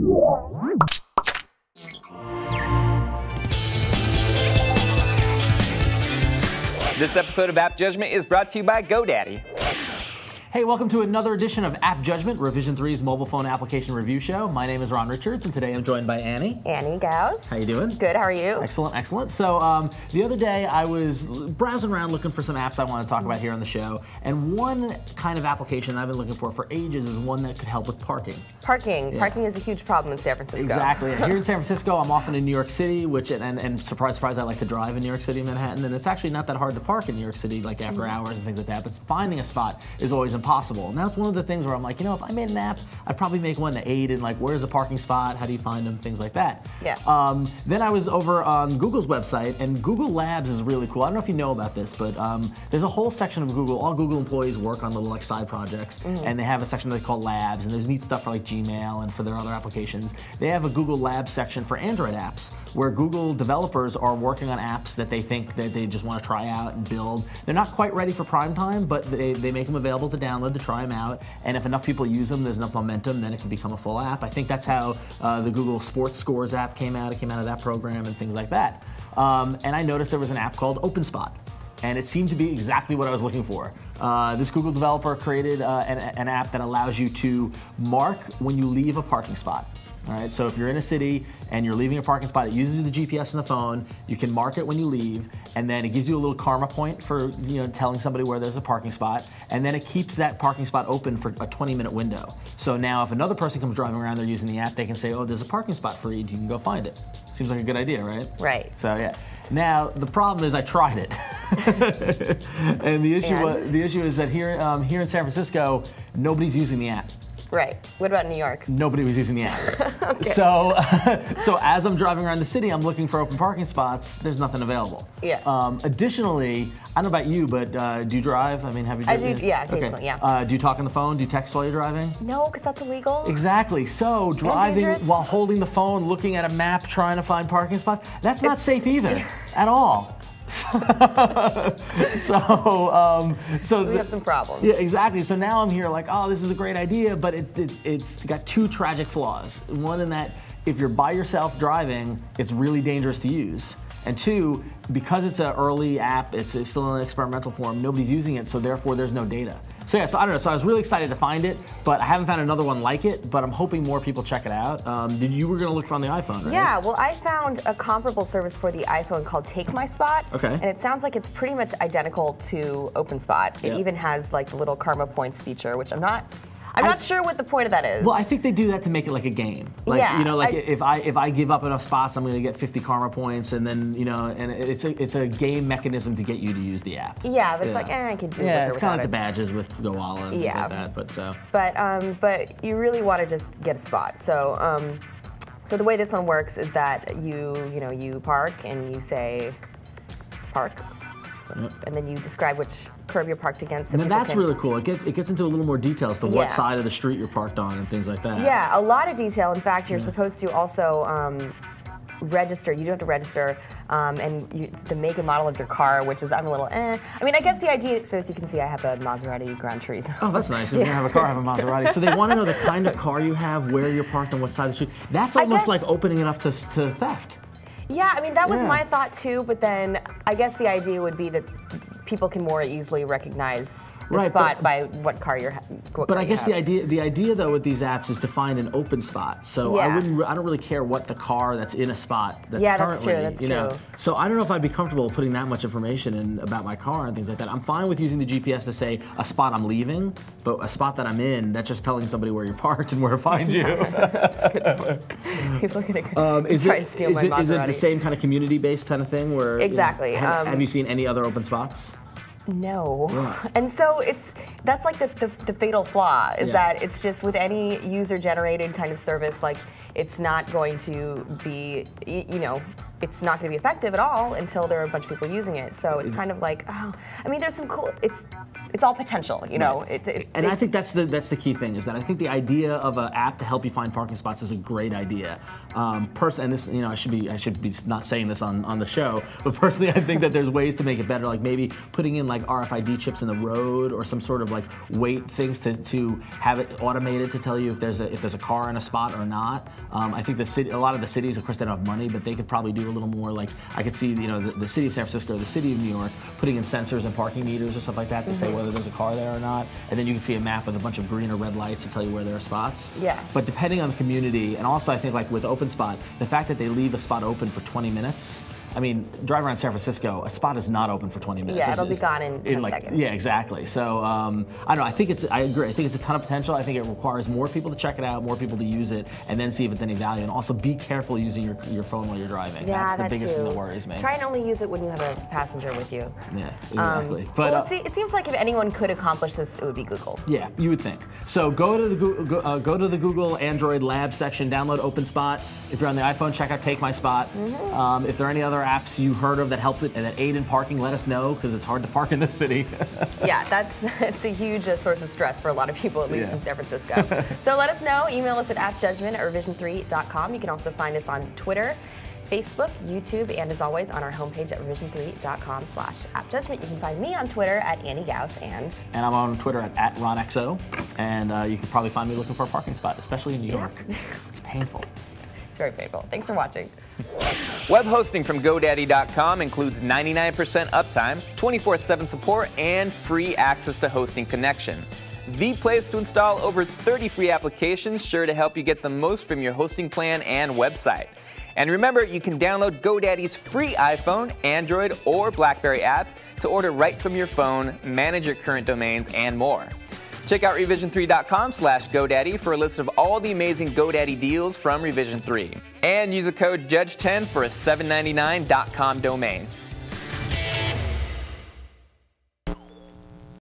This episode of App Judgment is brought to you by GoDaddy. Hey, welcome to another edition of App Judgment, Revision 3's mobile phone application review show. My name is Ron Richards, and today I'm joined by Annie. Annie Gauss. How you doing? Good, how are you? Excellent, excellent. So the other day I was browsing around looking for some apps I want to talk about here on the show, and one kind of application I've been looking for ages is one that could help with parking. Parking. Yeah. Parking is a huge problem in San Francisco. Exactly. Here in San Francisco, I'm often in New York City, which, and surprise, surprise, I like to drive in New York City, Manhattan, and it's actually not that hard to park in New York City, like after hours and things like that, but finding a spot is always impossible. Now, it's one of the things where I'm like, you know, if I made an app, I'd probably make one to aid in like, where's a parking spot, how do you find them, things like that. Yeah. Then I was over on Google's website, and Google Labs is really cool. I don't know if you know about this, but there's a whole section of Google. All Google employees work on little like side projects, and they have a section they call Labs, and there's neat stuff for like Gmail and for their other applications. They have a Google Labs section for Android apps, where Google developers are working on apps that they think that they just want to try out and build. They're not quite ready for prime time, but they make them available to download to try them out. And if enough people use them, there's enough momentum, then it can become a full app. I think that's how the Google Sports Scores app came out. It came out of that program and things like that. And I noticed there was an app called OpenSpot, and it seemed to be exactly what I was looking for. This Google developer created an app that allows you to mark when you leave a parking spot. All right, so if you're in a city and you're leaving a parking spot, it uses the GPS in the phone. You can mark it when you leave, and then it gives you a little karma point for telling somebody where there's a parking spot, and then it keeps that parking spot open for a 20-minute window. So now if another person comes driving around, they're using the app, they can say, oh, there's a parking spot free, you can go find it. Seems like a good idea, right? Right. So yeah. Now the problem is I tried it, and the issue is that here in San Francisco, nobody's using the app. Right. What about New York? Nobody was using the app. Okay. So as I'm driving around the city, I'm looking for open parking spots. There's nothing available. Yeah. Additionally, I don't know about you, but do you drive? I mean, have you driven? I do, yeah, occasionally, okay. yeah. Do you talk on the phone? Do you text while you're driving? No, because that's illegal. Exactly. So driving while holding the phone, looking at a map, trying to find parking spots, that's not safe either, at all. So we have some problems. Yeah, exactly. So now I'm here like, oh, this is a great idea, but it's got two tragic flaws. One in that if you're by yourself driving, it's really dangerous to use. And two, because it's an early app, it's still in an experimental form, nobody's using it, so therefore there's no data. So yeah, so I don't know, so I was really excited to find it, but I haven't found another one like it, but I'm hoping more people check it out. You were gonna look for on the iPhone, right? Yeah, well I found a comparable service for the iPhone called Take My Spot. Okay. And it sounds like it's pretty much identical to OpenSpot. It even has like the little karma points feature, which I'm not sure what the point of that is. Well, I think they do that to make it like a game. Like, if I give up enough spots, I'm going to get 50 karma points, and then, and it's a game mechanism to get you to use the app. Yeah, but it's like, I can do it with or it's kind of like without the badges with GoWalla and things like that, but so. But you really want to just get a spot. So, so the way this one works is that you park and you say, park, and then you describe which curb you're parked against. So that's really cool. It gets into a little more detail as to what side of the street you're parked on and things like that. Yeah, a lot of detail. In fact, you're supposed to also register. You do have to register, and the make and model of your car, which is I'm a little I mean, I guess the idea. So as you can see, I have a Maserati Grand Turismo. Oh, that's nice. If you don't have a car, have a Maserati. So they want to know the kind of car you have, where you're parked, on what side of the street. That's almost like opening it up to theft. Yeah, I mean, that was my thought too, but then I guess the idea would be that people can more easily recognize the spot by what car you're. But I guess the idea though with these apps is to find an open spot. So I don't really care what the car that's in a spot that's currently. That's true. So I don't know if I'd be comfortable putting that much information in about my car and things like that. I'm fine with using the GPS to say a spot I'm leaving, but a spot that I'm in, that's just telling somebody where you're parked and where to find you. That's a good one. People are gonna try and steal my Maserati. Is it the same kind of community-based kind of thing where? Exactly. Have you seen any other open spots? No. Yeah. And so that's like the fatal flaw is that it's just with any user-generated kind of service, like it's not going to be, it's not going to be effective at all until there are a bunch of people using it. So it's kind of like, oh, I mean, there's some cool. It's all potential, you know. And I think that's the key thing, is that I think the idea of an app to help you find parking spots is a great idea. And this, you know, I should be not saying this on the show, but personally, I think that there's ways to make it better, like maybe putting in like RFID chips in the road, or some sort of like weight things to have it automated to tell you if there's a car in a spot or not. I think a lot of the cities, of course, they don't have money, but they could probably do a little more. Like I could see, you know, the city of San Francisco, the city of New York, putting in sensors and parking meters or stuff like that to say whether there's a car there or not, and then you can see a map with a bunch of green or red lights to tell you where there are spots. Yeah. But depending on the community, and also I think like with OpenSpot, the fact that they leave a spot open for 20 minutes. I mean, drive around San Francisco, a spot is not open for 20 minutes. Yeah, it'll be gone in 10 seconds. Yeah, exactly. So, I don't know, I agree. I think it's a ton of potential. I think it requires more people to check it out, more people to use it, and then see if it's any value. And also be careful using your phone while you're driving. Yeah, that's the biggest thing that worries me. Try and only use it when you have a passenger with you. Yeah, exactly. Well, it seems like if anyone could accomplish this, it would be Google. Yeah, you would think. So go to the Google Android Lab section, download OpenSpot. If you're on the iPhone, check out Take My Spot. If there are any other apps you heard of that helped it and that aid in parking, let us know, because it's hard to park in this city. Yeah, it's a huge source of stress for a lot of people, at least in San Francisco. So let us know. Email us at appjudgment@revision3.com. You can also find us on Twitter, Facebook, YouTube, and as always on our homepage at revision3.com/appjudgment. You can find me on Twitter at Annie Gauss, and I'm on Twitter at RonXO, and you can probably find me looking for a parking spot, especially in New York. It's painful. It's very painful. Thanks for watching. Web hosting from GoDaddy.com includes 99% uptime, 24/7 support, and free access to hosting connection. The place to install over 30 free applications, sure to help you get the most from your hosting plan and website. And remember, you can download GoDaddy's free iPhone, Android, or BlackBerry app to order right from your phone, manage your current domains, and more. Check out revision3.com/GoDaddy for a list of all the amazing GoDaddy deals from Revision 3. And use the code JUDGE10 for a $7.99.com domain.